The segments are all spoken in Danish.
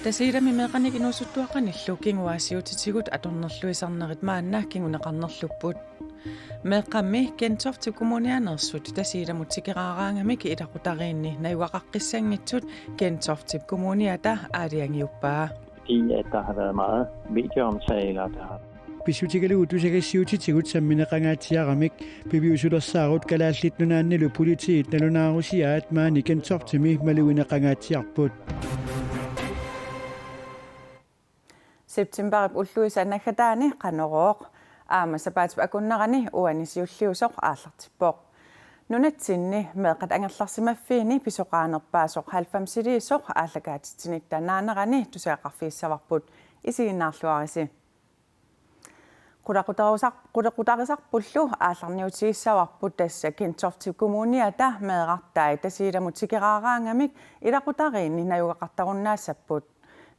Tasiidami meeqanik inuusuttuaqanillu kinguaasiutitigut atornerluisarnerit maanna kinguneqarnerlupput meeqqammi Gentofte kommunianersut tasiidamut sikeraaraangamik ilaqutariinni nayuaqaqqissangitsut Gentofte kommuniata aaliangiuppaa. Fordi at der har været meget medieomtaler, der har Pisutigaluutusagasiutitigut sammineqangaatiaramik piviusulersaarut kalaallittnunaannilu politiit nalunaarusiaat maani Gentoftemi maluineqangaatiarput. September ulluisa annakataani qanorooq aamasapaatif akunnerani uanisiulliusoq aallartippoq nunatsinni meeqat angerlarsimaffiini pisoqaanerpaasoq 90-siliisoq aallakaatitsinittanaanerani tusiaqarfiissavarput isiginnaarluarisi qulaqutarisarpullu aallarniutigissavarput tassa Gentofte kommuniata meeqartai tasiilamut sikeraaraangamik ilaqutariinni nayugaqartarunnaassaput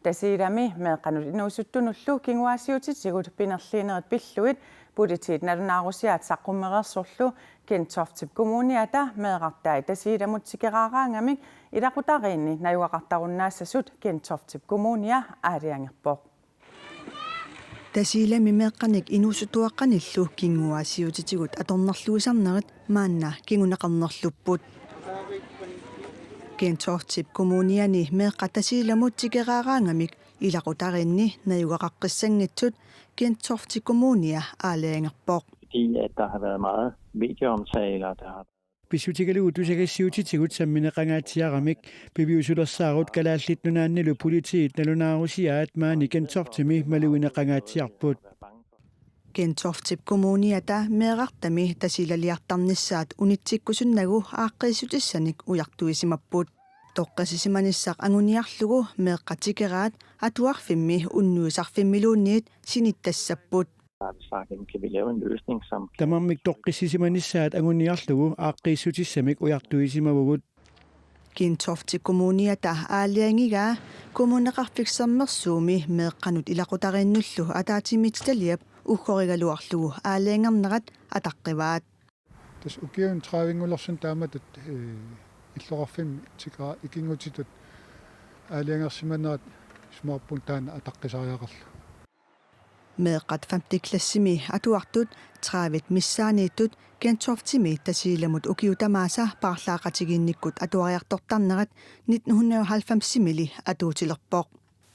tasiidami meeqqanut inuusuttunullu kinguaasiutitigut pinerliinerit pilluit politiit nalunaarusiaat saqqummereersorlu Gentofte kommuniata meeqartai tasiidamut sikeraaraangamik ilaqutariinni nayugaqartarunnaassasut Gentofte kommunia aaliangerpoq tasiilami meeqqanik inuusuttuaqqanillu kinguaasiutitigut atornerluisarnerit maanna kinguneqarnerlupput Gentofte kommuniani meeqqa tasiilamut sikeraaraangamik ilaqutariinni nayugaqaqqissangitsut Gentofte kommunia aaliangerpoq. fordi at der har været meget medieomtaler, der har Pisutigaluutusagasiutitigut sammineqangaatiaramik piviusulersaarut kalaallittnunaannilu politiit nalunaarusiaat maani Gentoftemi maluineqangaatiarput. Gentofte kommuniata meeqartami tasiilaliartarnissaat unitsikkusunnagu aaqqissutissanik ujartuisimapput toqqasisimanissaq anguniarlugu meeqqatikeraat atuarfimmi unnuisarfimmiluunniit sinittassaput kan vi lave en løsning, som Tamammik toqqissisimanissaat anguniarlugu aaqqissutissamik ujartuisimavugut. Gentofte kommuniata aaliangigaa kommuneqarfiksermersuumi meeqqanut ilaqutariinnullu ataatimitsaliap ukkorigaluarlugu aaliangernerat ataqqivaat tas ukiun traavingullersun taamatut иллорарфим тикера икингутитут аалиангерсиманерат смаарпун таана атаққисариақарлу meeqqat famtiklassimi atuartut traavit missaaniittut Gentoftemi tasiilamut ukiutamaasa parlaaqatiginnikkut atuariartortarnerat 1990-simili atuutilerpoq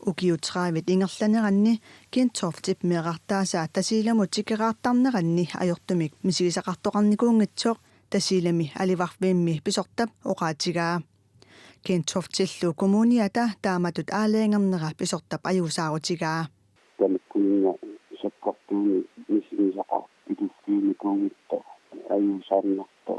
ukiut traavit ingerlaneranni Gentofte meeqartaasaa tasiilamut tikeraartarneranni ajortumik misigisaqartoqarnikuungitsoq tasiilami alivarviimmi pisortap oqaatigaa Gentoftellu kommuniata taamatut aaliangernera pisortap ajuusaarutigaa tamikkunna isakkartuuni misigisaqar pituffiinikuungitta ajuusaarnerto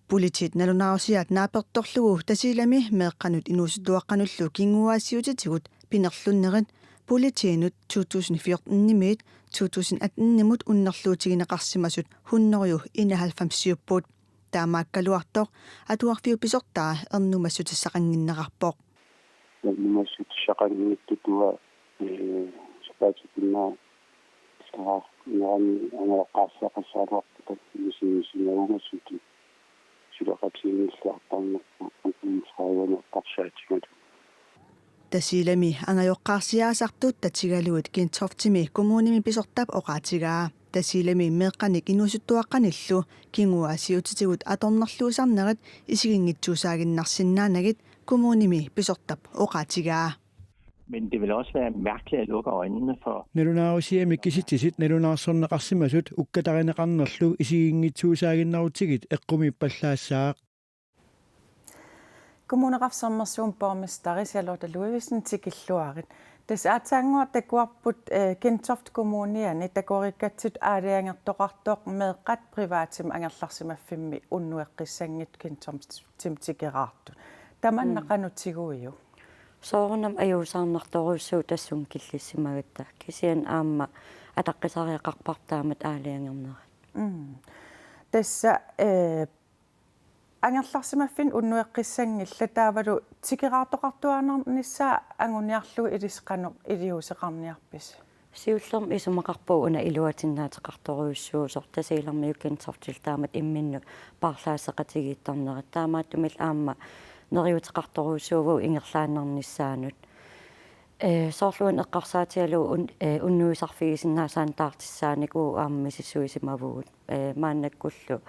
Politiit nalunaarusiaat naapertorlugu tasiilami meeqqanut inuusuttuaqqanullu kinguaasiutitigut pinerlunnerit politiinut 2014-nimit 2018-nimut unnerluutigineqarsimasut hunnerju 91-siupput taamaakkaluartoq atuarfiu pisortaa ernumassutissaqanginneqarpoq ernumassutissaqanginnittutua sapaatikuna saa nani anaqaassaqassaaruartutat misisinaumassuti siloqatiinnillaartarnerpu uinsaayuanertarsaatigut tasiilami angajoqqaarsiaasartut tatsigaluit Gentoftemi kommunimi pisortap oqaatigaa tasiilami meeqqanik inuusuttuaqqanillu kinguaasiutitigut atornerluusarnerit isigingitsuusaaginnarsinnaanagit kommunimi pisortap oqaatigaa men det vil også være mærkeligt at lukke øjnene for Nalunaarusiamik kisittisit nalunaarsorneqarsimasut ukkatarineqarnerlu isigingitsuusaaginnarutigit eqqumippallaassaaq kommuneqarsermersuun borgmestari Charlotte Louisen tikilluarit tasaatsaanguar takuarput Gentofte kommuniani takorikkatsut aaliangertoqartoq meeqqat privaatim angerlarsimaffimmi unnueqqissangit Gentofte tikeraartut tamannaqanutiguiu soornam ajuusaarnertoruussuu tassum killissimagatta kisian aamma ataqqisariaqarpartaamat aaliangernerat tassa angerlarsimaffin unnueqqissangilla taavalu tikeraartoqartuanernissaa anguniarlugu ilisqanoq iliuseqarniarpis Siullum isumaqarpuuna iluatinnaataqartoruussuusor tasiilermiu kintortiltaamat imminnu parlaaseqatigiittarnerat taamaattumil aamma neriuteqartoruussuugu ingerlaannernissaanut soorluun eqqarsaatialu unnuisarfigisinnaasaan taartissaanikuu aammisissuisimavugut maannakkullu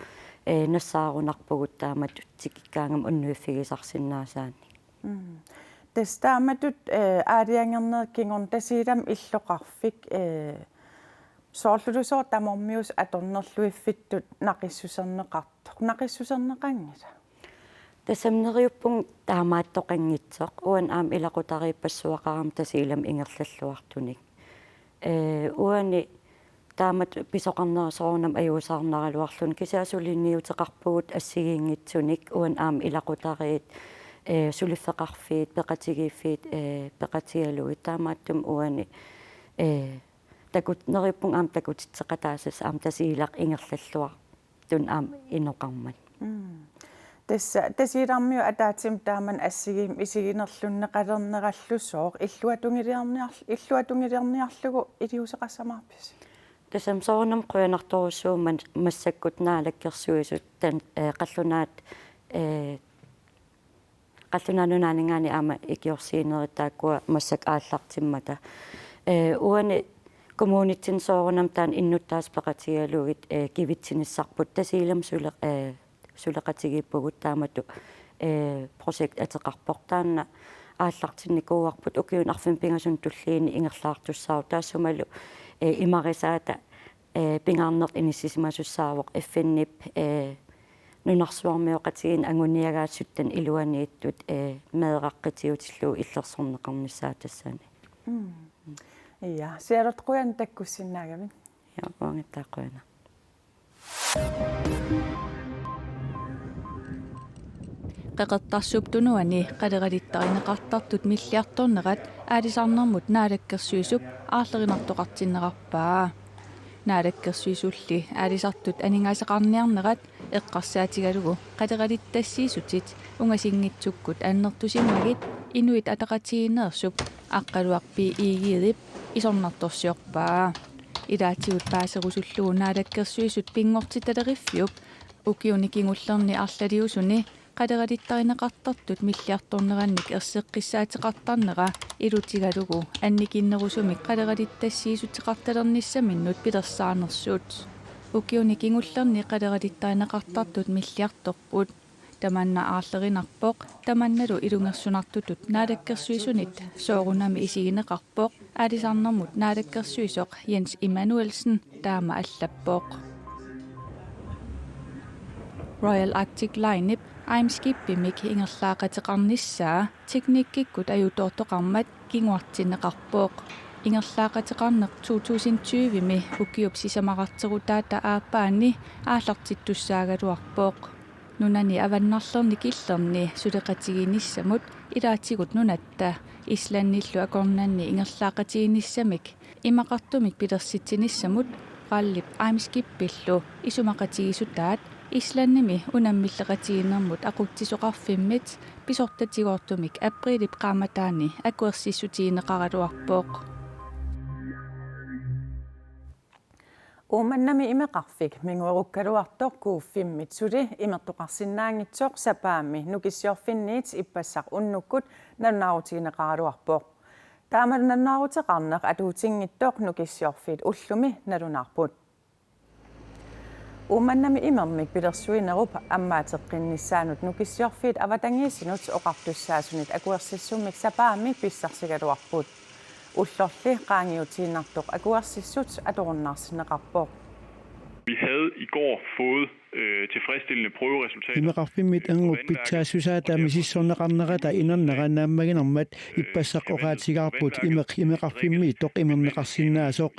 nassаарunarpugut taamat tikikkaangam unnuiffigisarsinnaasaan Testaamatut aariangerner kingorn tasiilam illoqarfik soorlulusoo tamormius atornerluiffittut naqissuserneqangila тассамнериуппун таамааттоқангитсоқ уан аам илақутарииппассуақарам тасиилам ингерллуартуник уани таамат писоқарнерсоорнам аюусаарнаралуарлун кисаасулинниутеқарпугут ассигиингитсуник уан аам илақутариит сулиффеқарфиит пеқатигииффиит пеқатигалуит таамааттум уани такут нериуппун аам такутитсеқатаасас аам тасиилақ ингерллуар тун аам иноқармат тасииламмиу атаатим тааман ассигиим исигинерлуннеқалернераллусоор иллуатунгилиарниарлугу илиусеқассамаарпис тасам соорнам қуянарторуссууман массаккут наалаккерсуисут тан қаллунаат қаллунанунаанигаани аама икиорсиинеритааккуа массак ааллартиммата уани коммунитин соорнам таан иннуттаас пеқатигалугит кивитсиниссарпут тасиилам сулеқатигиппугут таамату project атеқарпортаанна ааллартинникууарпут укиун арфин пингасун туллиини ингерлаартуссаау таассумалу имарисаата пингаарнерт иниссисимасуссаавоқ эффиннип нунарсуармиоқатигин ангуниагаассуттан илуанииттут меэқаққитиутиллуу иллерсорнеқарнissaатассани ия сиарот қуян таккуссиннаагамин я вонгиттааққуяна qeqertarsuuptunuani qalerittarineqartartut milliartornerat aalisarnermut naalakkersuisup aarlerinartoqartinnerarpaa naalakkersuisulli aalisartut aningaseqarniarnerat eqqarsaatigalugu qaleralittassiisutit ungasingitsukkut annertusimmagit inuit ataqatigineersup aqqaluarpi iigiidip isornartorsiorpaa ilaatigut paaserusullugu naalakkersuisut pingortitaleriffiup ukiunikingullerni arlaliusuni qaleralittarineqartartut milliartornerannik erseqqissaatiqartarnera ilutigalugu annikinnerusumik qaleralittassiisuteqartalernissamminnut pilersaanersuut ukiunikingullerni qaleralittarineqartartut milliartorput tamanna aarlerinarpoq tamannalu ilungersunartutut naalakkersuisunit soorunami isigineqarpoq aalisarnermut naalakkersuisoq Jens Immanuelsen taama allappoq Royal Arctic Lineup aimskippimik ingerlaaqateqarnissaa teknikkikkut ajutoortoqarmat kinguartineqarpooq ingerlaaqateqarneq 2020mi ukiup sisamaqarterutaata aappaani aallartittussaagaluarpooq nunani avannarlerni killerni suleqatiginissamut ilaatigut nunatta Islannillu akornanni ingerlaaqatiginissamik imaqartumik pilersitsinissamut qallip aimskippillu isumaqatigisutaat Islannimi unammilleqatiginermut aquttisoqarfimmit pisortatigoortumik aprilip qaamataani akuersissutiineqaraluarpooq Uumannami imeqarfik minguerukkaluartoq kuuffimmit suli imertoqarsinnaangitsoq sapaami nukissiorfinniit ippassaq unnukkut nalunaarutigineqaraluarpooq taamalu nalunaarutеqarneq atuutinngittoq nukissiorfiit ullumi nalunarput Uumannami imermik pilersuinerup ammaateqqinnissaanut nukissiorfiit avatangiisinut oqartussaasunit akuersissumik sapaami pissarsigaluarput ullorli qaangiutiinartoq akuersissut atorunnaarsineqarpooq Vi havde i går fået tilfredsstillende prøveresultater. Imeqarfimmit anguppitsaasusaataamisissorneqarnerata inerneranaammaginermat ippassaq oqaatigaarput imeqarfimmiit toq imerneqarsinnaasoq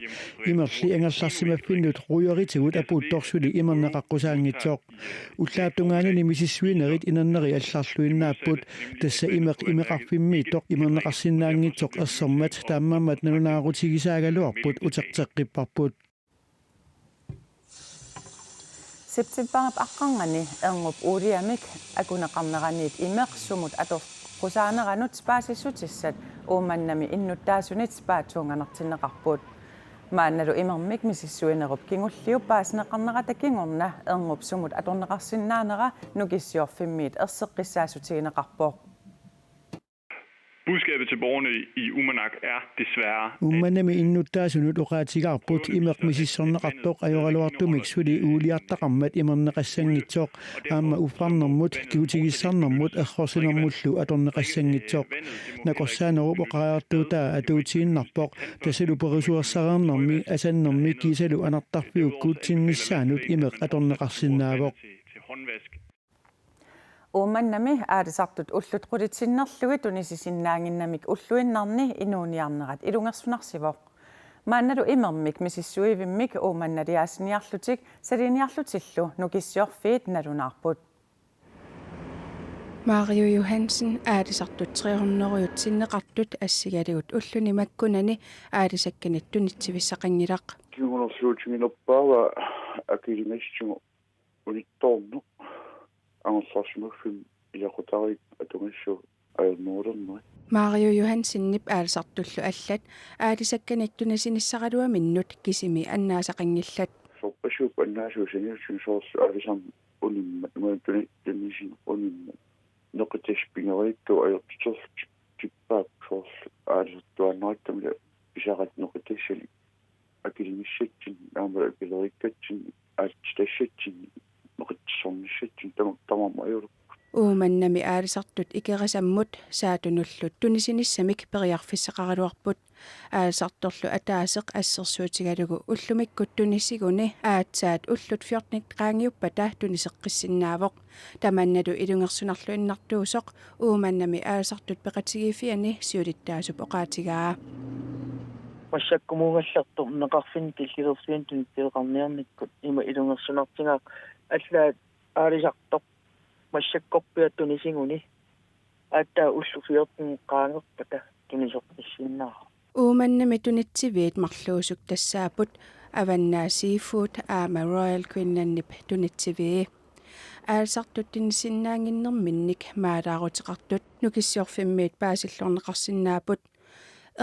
imerli angerlarsimaffinnut ruyoritigut apuuttorsuli imerneqaqqusaangitsoq ullaaptungaanuni misissuinerit inerneri allarluinnaapput tassa imeqarfimmiit toq imerneqarsinnaangitsoq ersermat taammaammat nalunaarutigisaagaluarput uteqteqqipparput Septemberap aqqangani erngub uliamik akuneqarneraniit imeqsumut atorqusaaneranut spaasissutissat uumannami innuttaasunit spaatuunganertinneqarput maannalu imermik misissuinerup kingulliuppaasneqarnerata kingorna erngrup sumut atorneqarsinnaanera nukissiorfimmiit erseqqissaasutigineqarpoq. Budskabet til borgerne i Uummannaq er desværre Ummanami innuttaasunut uqaatigaarput imeqmisissorneqartoq ajoraluartumik suli uuliartaqarmat imerneqassangitsoq aamma uffarnermut tuutigissarnermut errorsinermullu atorneqassangitsoq nakorsaanerup oqaraartuutaa atuutiginnarpoq tasalu perisuersareernermi asannermi kiisalu anartarfiuk kuutsinnissaanut imeq atorneqarsinnaavoq Uumannami aadisartut ullut qulitsinnerlugi tunisisinnaanginnamik ulluinnarni inuuniarnerat ilungersunarsivoq. Maannalu imermik misissuivimmik uumannaliaasiniarlutik saliniarlutillu nukissiorfiit nalunaarput. Mario Johansen aadisartut 300 sinneqartut assigalugut ullunimakkunani aadisakkanit tunitsivissaqangilaq. Kingunersuutiginerpaava akilimassugu unittornu ангорсарсимагфим илақутарик атунгассу аернуулернери Mario Johansen nip aalisartullu allat aalisakkanittunasinissaраluа миннут кисими аннаасақангилlat сорпасууп аннаасуусаниусsun соорсу алисам униммат нуантуни танисин унимма ноқитаспингеритту аёртитер типпаап соорсу аалисартуаннериттамла исақат ноқитассали акилимиссатсин аамала акилериккатсин аалтассатсин ноқитсорнissatsin тамаммаюлу uumannami aalisartut ikerasammut saatunullut tunisinissamik periarfissaqaraluarput aalisartorlu ataaseq assersuutigalugu ullumikkut tunisiguni aatsaat ullut 14 qaangiuppata tuniseqqissinnaawoq tamannalu ilungersunarlu innartuusoq uumannami aalisartut peqatigiifiani siulittaasup oqaatigaa массаккумуунгалларту неқарфин киллилерсуин тунитсиеқарниарниккут има илунгерсунартигаақ аллаат аалисартоқ массаккорпиаттунисигуни ааттаа уллуфиортин qaangerpata тунисоққиссиннаа uumannami tunitsivit marluusuk tassaaput avannaa seafood aama Royal Quinannip tunitsivii aalisartut tinnisinnaanginnerminnik maalaaruteqartut nukissiorfimmiit paasillorneqarsinnaaput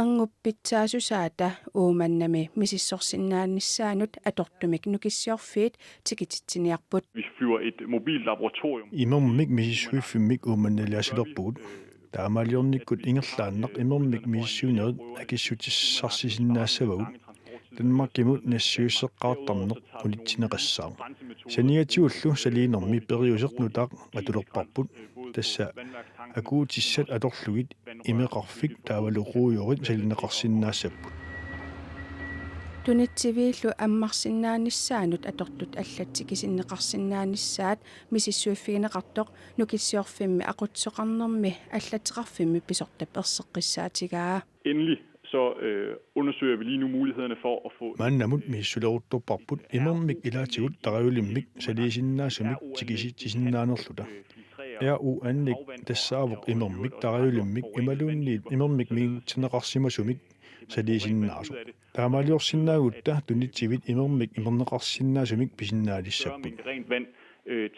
ernguppittsaasusaata uumannami misissorsinnaannissaanut atortumik nukissiorfiit tikititsiniarput vi flyver et mobilt laboratorium imermik misissuifimmik uumannaliasilerpugut taamaliornikkut ingerlaannaq imermik misissuuneret akissutissarsisinnaasavagut Danmarkimut nassiusseqqaartarneq ulitsineqassaa saniatiullu saliinermi periusernutaa atulerparput tassa akuutissat atorlugit imeqarfik taavaluquuyorit salineqarsinnaassaput tunitsiviillu ammarsinnaannissaanut atortut allatsikisineqarsinnaannissaat misissuiffigineqartoq nukissiorfimmi aqutsoqarnermi allateqarfimmi pisortap erseqqissaatigaa endelig så undersøger vi lige nu mulighederne for at få maannamut missuleruttorparput imermik ilaatigut tarajulimmik saliisinnaasumik tikisitisinnaanerluta annik tassaavuq imermik tarajulimmik imaluunniit imermik miingitseneqarsimasumik saliisinnaasu taamaliorsinnaaguutta tunitsivit imermik imerneqarsinnaasumik pisinnaalissapput rent vand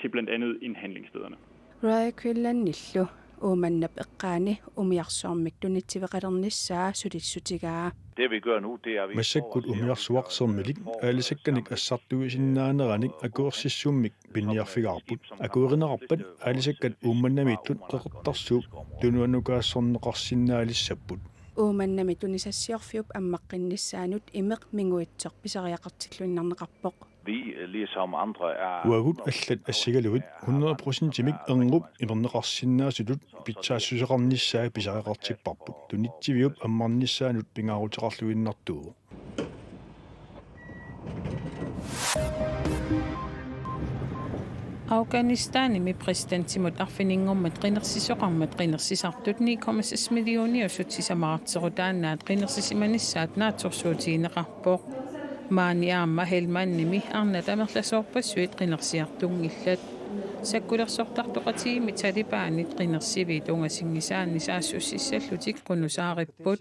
til blandt andet indhandlingsstederne Royal Quinannillu uumannap eqqaani umiarsuarmik tunitsiveqalernissaa sulissutigaa Det vi gør nu, det er vi massakkut umiarsuarsermilik aalisakkanik assartuisinnaaneraniq akuersissummik pinniarfigaarput akuerinerarpat aalisakkat uumannamiittut qeqertarsuup tunuanukaassорneqarsinnaalissapput uumannami tunisassiorfiup ammaqqinnissaanut imeq minguitsoq pisariaqartilluinnarneqarpoq vi ligesom andre er uagut allat assigaluit 100% timik erngrup imerneqarsinnaasutut pitsaassuseqarnissaa pisariaqartipparput tunitsiviup ammarnissaanut pingaaruteqarluinnartuu Afghanistan med præsidenttimot arfiningormat qinersisoqarmat qinersisartut 9,6 millionia sutisamaraatserudaannaat qinersisimanissaat naatorsuutigineqarpoq maani aamma helmannimi arnatamerlasoorpassuit qinersiartungillat sakkulersortartoqatiimi talibaanit qinersiviit ungasingisaannis aassussissallutik qunusaaripput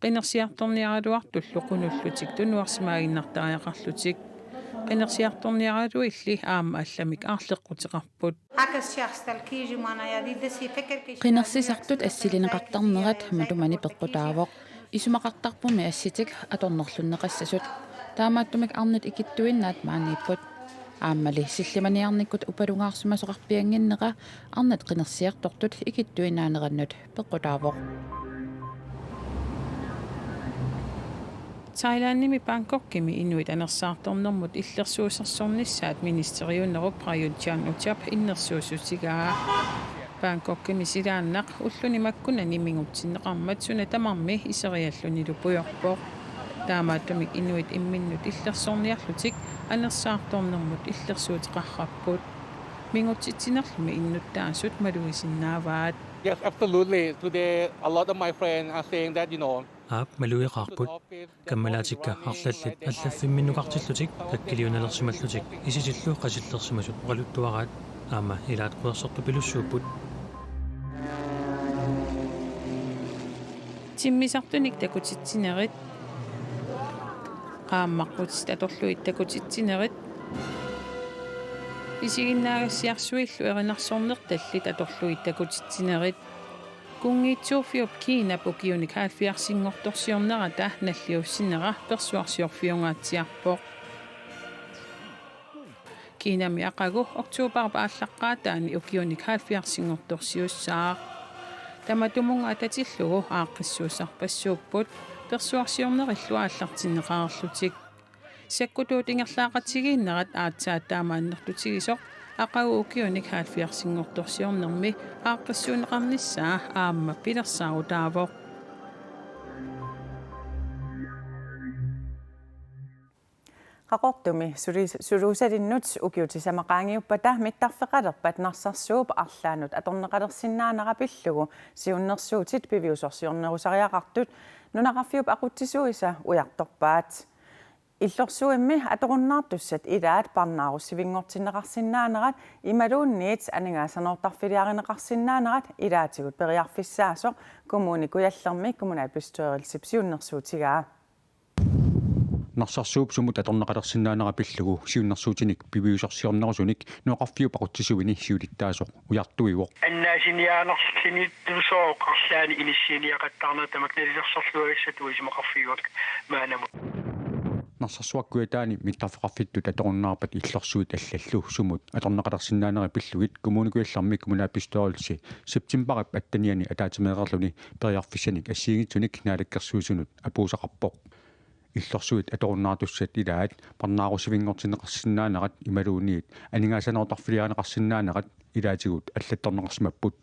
qinersiartorniaraluartullu qunullutik tunuarsimaaginnartaajaqarlutik qinersiartorniaralu illi aamma allamik aarleqqutiqarput qinersisartut assilineqartarnerat matumani peqqutaavoq isumaqartarpumi assitik atornerlunneqassasut таамааттумик арнит икиттуиннаат мааниппут ааммали силлиманиарниккут упалунгаарсимасоқарпиангиннеqa арнат қинерсиартортут икиттуинаанераннут пеққутаавоқ Thailandimi Bangkokkimi inuit anersaartornermut illersuusarsornissaat ministeriunnerup Prayut Chan-Uchap innersuusutigaa Bangkokkimi silaannaq ulluni makkuna nimingutsinneqarmat suna tamarmi iseriallunilupuyorpoq taamaattumik inuit imminnut illersorniarlutik anersaartornermut illersuutiqarrapput mingutitsinnerlumi innuttaasut maluisinnaavaat. Yes, absolutely. Today, a lot of my friends are saying that, Aap maluiqarput kammalaatikka arlallit allaffiminnuqartilllutik takkiliunalersimallutik isisillu qasillersimasut oqaluttuaraat aama ilaat quersertu pilussuupput timmisartunik takutitsinerit qaammarqutit atorluit takutitsinerit isiginnaagassiarsuillu erinarsornertallit atorluit takutitsinerit kungiitsuufiup kiinap ukiunik haalfiarsinngortorsiornerata nalliussinera persuarsiorfiungaatsiarpoq kiinami aqagu oktuuparpa aallaqqaataani ukiunik haalfiarsinngortorsiussaaq tamatumunga tatillugu aaqqissuusarpassuupput persuarsiornerillu aallartinneqaarlutik sakkutuut ingerlaaqatigiinnerat aatsaat taamaannertutigisoq aqagu ukiunik haalfiarsinngortorsiornermi aaqqissuuneqarnissaa aamma pilersaarutaavoq qaqortumi suluusalinnut ukiutisamaqaangiuppata mittarfeqalerpat narsarsuup arlaanut atorneqalersinnaanaqapillugu siunnersuutit piviusorsiornerusariaqartut nunaqarfiup aquttisuisa ujartorpaat иллорсуимми аторуннаартуссат илаат парнааруссивингортиннеқарсиннаанерат ималуунниит анингаасанеортарфилиаринеқарсиннаанерат илаатигут периарфиссаасо коммуни куяллерми коммунал пистуерилсип сиуннерсуутигаа нарсарсууп сумут аторнеқалерсиннаанера пиллугу сиуннерсуутиник пивиусорсиорнерусуник нуақарфиу пақутсисуини сиулиттаасоқ уяртуивоқ аннаасиниаанерлини тусооқарлаани иниссиниақаттарна тамакналилерсорлуагассат уисимақарфиуак маанаму нарсарсуаккуятаани миттарфеқарфиттут аторуннаарпат иллорсуит аллаллу сумут аторнеқалерсиннаанера пиллугит коммуникуилларми коммунапистоорилси септимбарап аттаниани атаатимеэқарлуни периарфиссаник ассиигитсуник наалаккерсуусунут апуусақарпоқ иллорсуит аторуннаартуссат илаат парнаарусивингортинеқарсиннаанерат ималуунниит анингаасанеортарфилиаринеқарсиннаанерат илаатигут аллатторнеқарсимаппут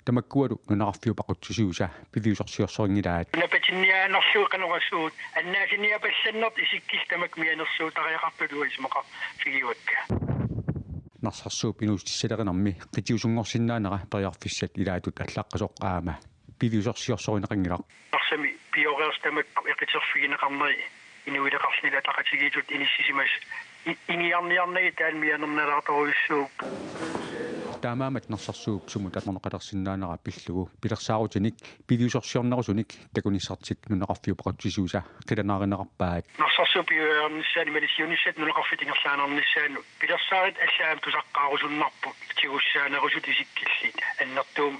тамаккуалу нунақарфиу пақутсисууса пивиусорсиорсорингилаат напатинниаанерлуу канорасуут аннаасиниапассаннерт исиккил тамак мианерсуутариақарпалуисмақа фигиуакка нарсарсууп инуустиссалеринарми қитиусунгорсиннаанера периарфиссат илаатут аллааққасоқ аама пивиусорсиорсоринеқангилақ арсами биореерс тамакку эқитерфигинеқарнери инуилеқарснила тақатигиитут иниссисимас иниарниарнаги таалмианерналаарторуиссууп таамаамат нарсарсууп сумут аторнеқалерсиннаанера пиллугу пилерсаарутиник пивиусорсиорнерусуник такунissartik нунеқарфиу пақутсисууса қиланааринеқарпаат нарсарсууп юаарниссаани малисиунissат нунеқарфитингерлаанерниссаану пилерсаарит аллаам тусаққаарусуннарпу тигуссаанерусут исиккиллит аннертуум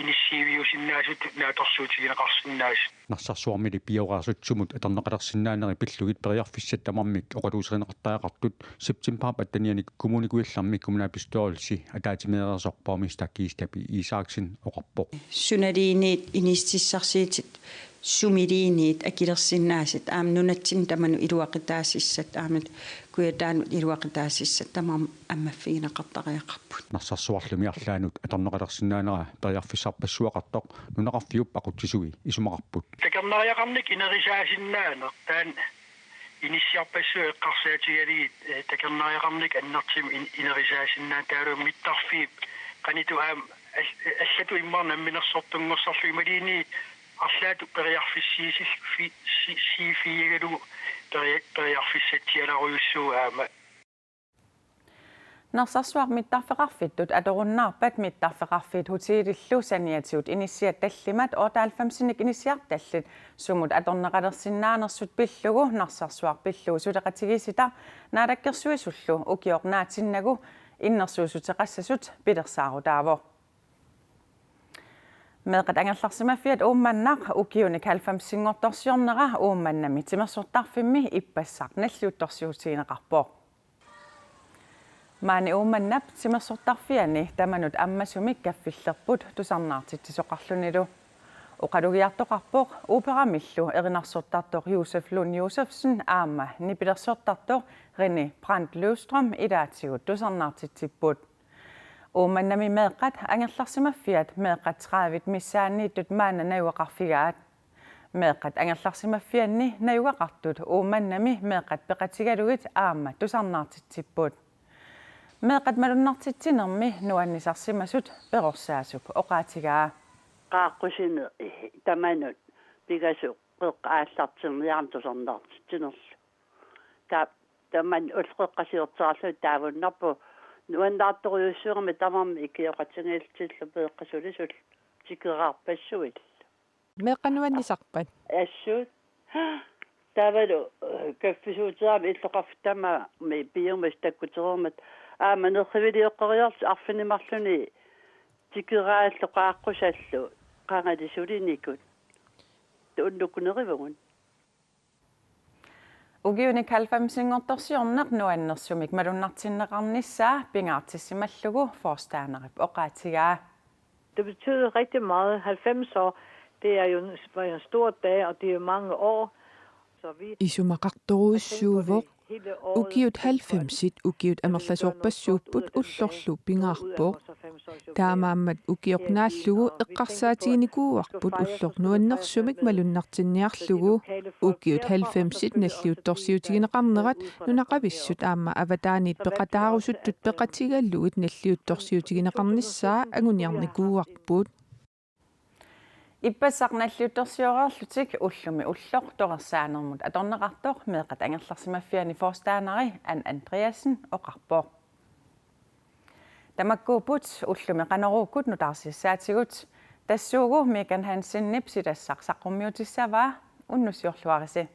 иниссиивиусиннаасут нааторсуутигинеқарсиннаас нарсарсуармили пиораасут сумут аторнеқалерсиннаанери пиллугит периарфиссат тамармик оқалуусеринеқартаақартут септимбарп аттанианик коммуникуилларми коммунапистоорилси атаатимеерасорпаамистаккиистапи исааксин оқарпоқ суналиинит инистиссарсиитит сумилиинит акилерсиннаасит аам нунатсин таману илуақитаассат аамат куятаанут илуақитаассат тамам аммаффигинеқартариақарпут нарсарсуарлуми арлаанут аторнеқалерсиннаанера периарфиссарпассуақартоқ нунеқарфиуп пақутсисуи исумақарпут такернариақарник инерисаасиннаанер таан иниссиарпассуи эққарсаатигалигит такернариақарник аннертим инерисаасиннаан таалуум миттарфиип каниту аам аллату иммарна амминерсортунгорсарлу ималиини арлаату периарфиссиисил сифиигалу периарфиссатсиаларуйуссуу аама нарсарсуар миттарфеқарфиттут аторуннаарпат миттарфеқарфит хутиилиллу саниатиут инissиат таллимат оотаалфамсиник инissиарталлит сумут аторнеқалерсиннаанерсут пиллугу нарсарсуар пиллугу сулеқатигисита наалаккерсуисуллу укиорнаатиннагу иннерсуусутеқассасут пилерсаарутаавоо Meeqat angallarsimaffiat uummannaq ukiunik 90-singortorsiornera uummannami timersortarfimmi ippassaq nalluuttorsiutigineqarpoq. Maani uummannap timersortarfiani tamanut ammasumik kaffillerput tusarnaartitsisoqarlunilu. Uqalugiartoqarpoq uuperamillu erinarsortartoq Josef Lund Josefsen aama nipilersortartoq René Brandt Løvstrøm ilaatigut tusarnaartitsipput. Uummannami meeqat angallarsimaffiat meeqat 30 missaaniittut maana nauaqarfigaat. Meeqat angallarsimaffianni nauaqartut uummannami meeqat peqatigalugit aama tusarnaartitsipput. Meeqat malunnartitsinermi nuannisarsimasut peqorsaasup oqaatigaa. Qaaqqusin tamanut pigasu qeqqaallartirniarm tusarnaartitsinerlu. Taman ulqeqqasiortaarlu taavunnerpu nuannaartoriussuarmi tamarmi ikioqatingiiltillu peeqqasulisul tikeraarpassuit. Meeqanuannisarpat? Assuut taavalu kaffisuutiarmi illoqartama mi piumas takkuterermat aamanerriviliuqqeriarlu arfinimarluni tikeraallu qaaqqusallu qangalisulinikut tuunnukunerivugun. Ugiunik 90-singortorsiorneq nuannersumik malunnartinneqarnissaa pingaartissimallugu forstaanerip oqaatigaa. Det betyder rigtig meget. 90 år, det er jo en stor dag, og det er mange år. Isumaqartoruussuuvoq ukiut 90-sit ukiut amerlasorpassuupput ullorlu pingaarpoq taamaammat ukioqnaallugu eqqarsaatiginikuuarput ullornuannersumik malunnartinniarlugu ukiut 90-sit nalliuttorsiutigineqarnerat nunaqavissut aamma avataaniit peqataarusuttut peqatigalluit nalliuttorsiutigineqarnissaa anguniarnikuuarput. Ippassaq nalliuttorsiorerlutik ullumi ulloq toqersaanermut atorneqartoq meeqat angallarsimaffiani forstaanari Ann Andreasen oqarpoq. Tamakkuuput ullumi qaneruukkut nutarsiissaatigut tassuugu Megan Hansen nipsitassaq saqqummiutissavaa unnusiorluarisi.